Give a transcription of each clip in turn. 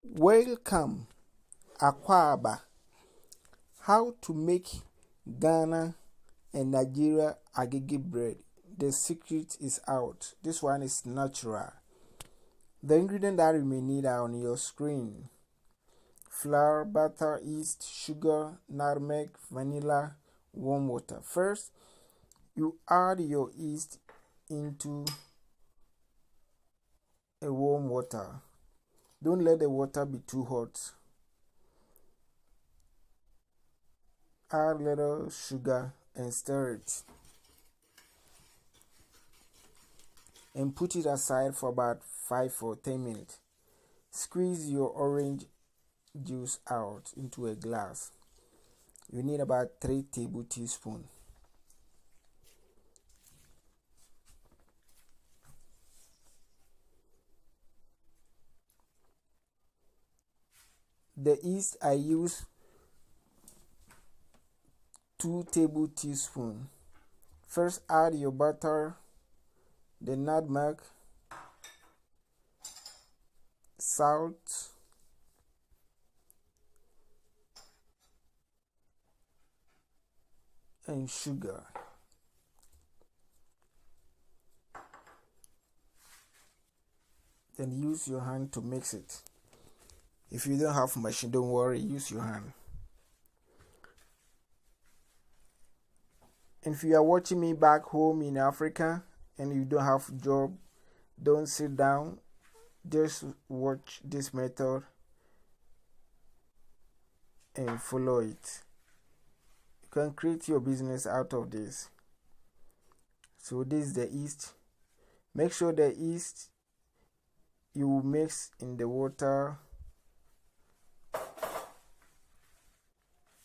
Welcome, Akwaba. How to make Ghana and Nigeria Agege bread. The secret is out. This one is natural. The ingredients that you may need are on your screen: flour, butter, yeast, sugar, nutmeg, vanilla, warm water. First, you add your yeast into a warm water. Don't let the water be too hot. Add little sugar and stir it. And put it aside for about 5 or 10 minutes. Squeeze your orange juice out into a glass. You need about 3 tablespoons. The yeast I use 2 tablespoons. First add your butter, the nutmeg, salt, and sugar. Then use your hand to mix it. If you don't have machine, don't worry, use your hand. And if you are watching me back home in Africa and you don't have a job, don't sit down, just watch this method and follow it. You can create your business out of this. So this is the yeast. Make sure the yeast you mix in the water.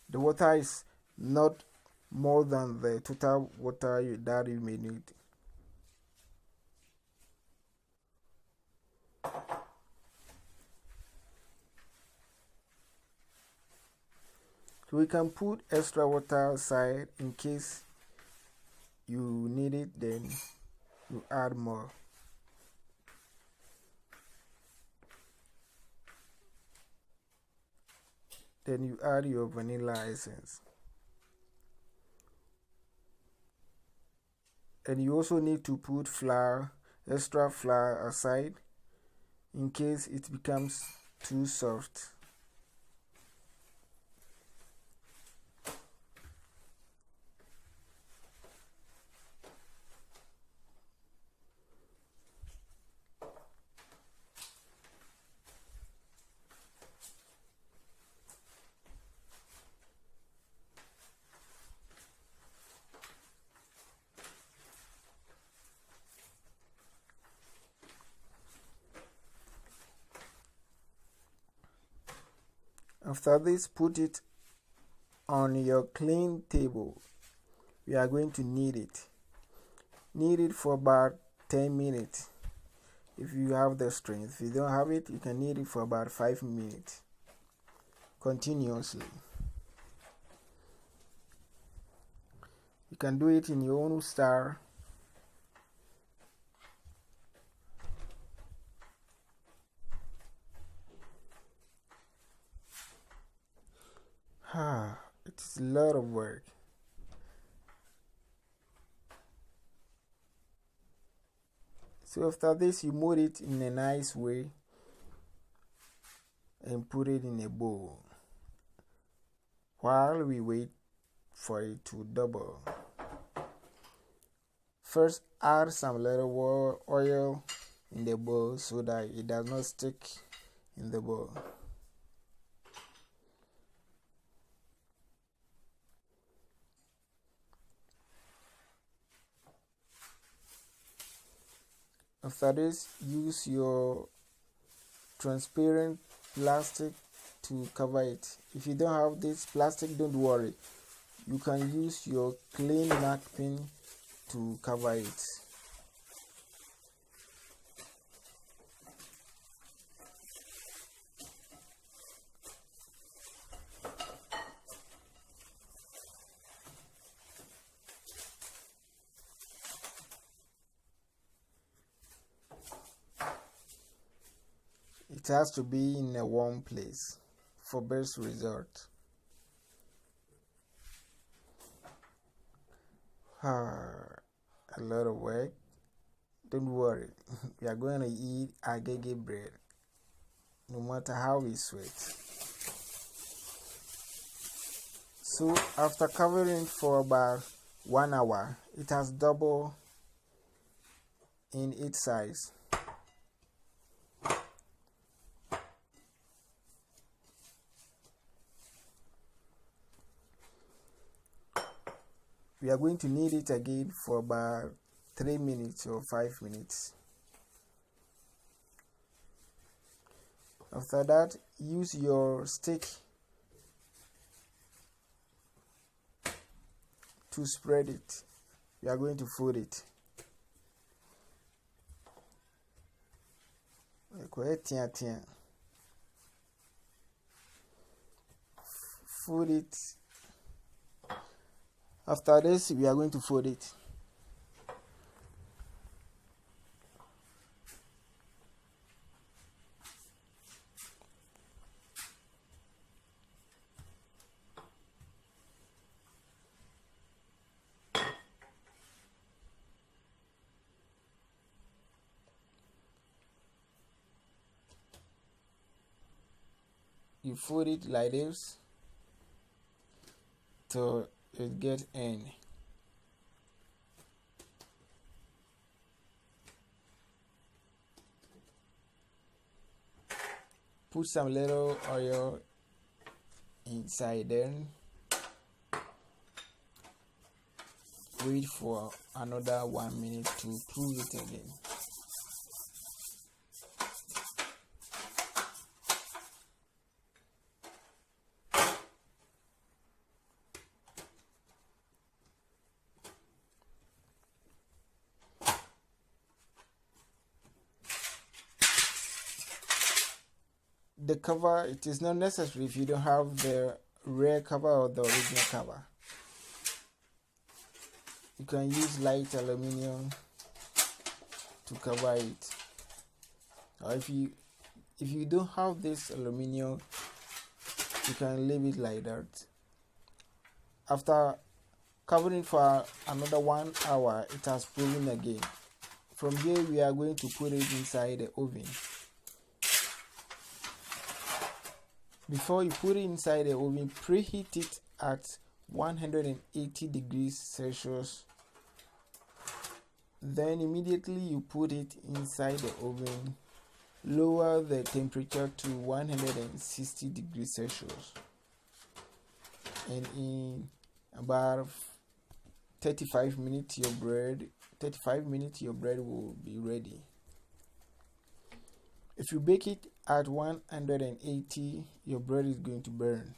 The water is not more than the total water that you may need. So we can put extra water aside in case you need it, then you add more. Then you add your vanilla essence. And you also need to put flour, extra flour aside in case it becomes too soft. After this, put it on your clean table. We are going to knead it. Knead it for about 10 minutes if you have the strength. If you don't have it, you can knead it for about 5 minutes continuously. You can do it in your own style. It's a lot of work. So after this, you mold it in a nice way and put it in a bowl while we wait for it to double. First, add some little oil in the bowl so that it does not stick in the bowl. After this, use your transparent plastic to cover it. If you don't have this plastic, don't worry. You can use your clean napkin to cover it. It has to be in a warm place for best result. A lot of work. Don't worry, we are going to eat Agege bread, no matter how we sweat. So after covering for about 1 hour, it has doubled in its size. We are going to knead it again for about 3 minutes or 5 minutes. After that, use your stick to spread it. We are going to fold it. Fold it. After this, we are going to fold it. You fold it like this till it gets in. Put some little oil inside, then wait for another 1 minute to prove it again. The cover, it is not necessary if you don't have the rare cover or the original cover. You can use light aluminium to cover it, or if you don't have this aluminium, you can leave it like that. After covering for another 1 hour, it has proven again. From here, we are going to put it inside the oven. Before you put it inside the oven, preheat it at 180 degrees Celsius. Then immediately you put it inside the oven. Lower the temperature to 160 degrees Celsius. And in about 35 minutes your bread will be ready. If you bake it at 180, your bread is going to burn.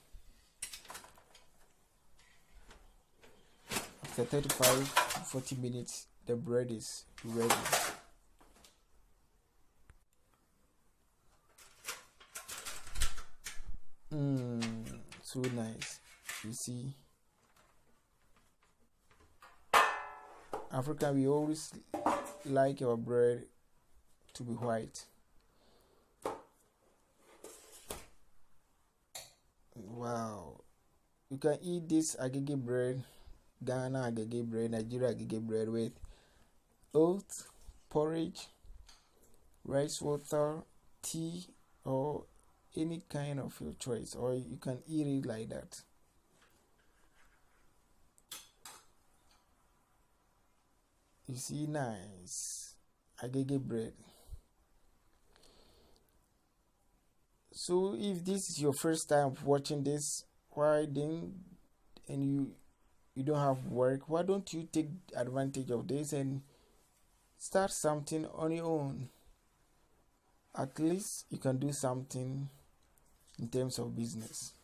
After 35 to 40 minutes, the bread is ready. So nice. You see, Africa, we always like our bread to be white. Wow, you can eat this Agege bread, Ghana Agege bread, Nigeria Agege bread with oats, porridge, rice water, tea, or any kind of your choice, or you can eat it like that. You see, nice Agege bread. So if this is your first time watching this, and you don't have work, why don't you take advantage of this and start something on your own? At least you can do something in terms of business.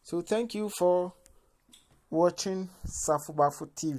So thank you for watching Safubafu TV.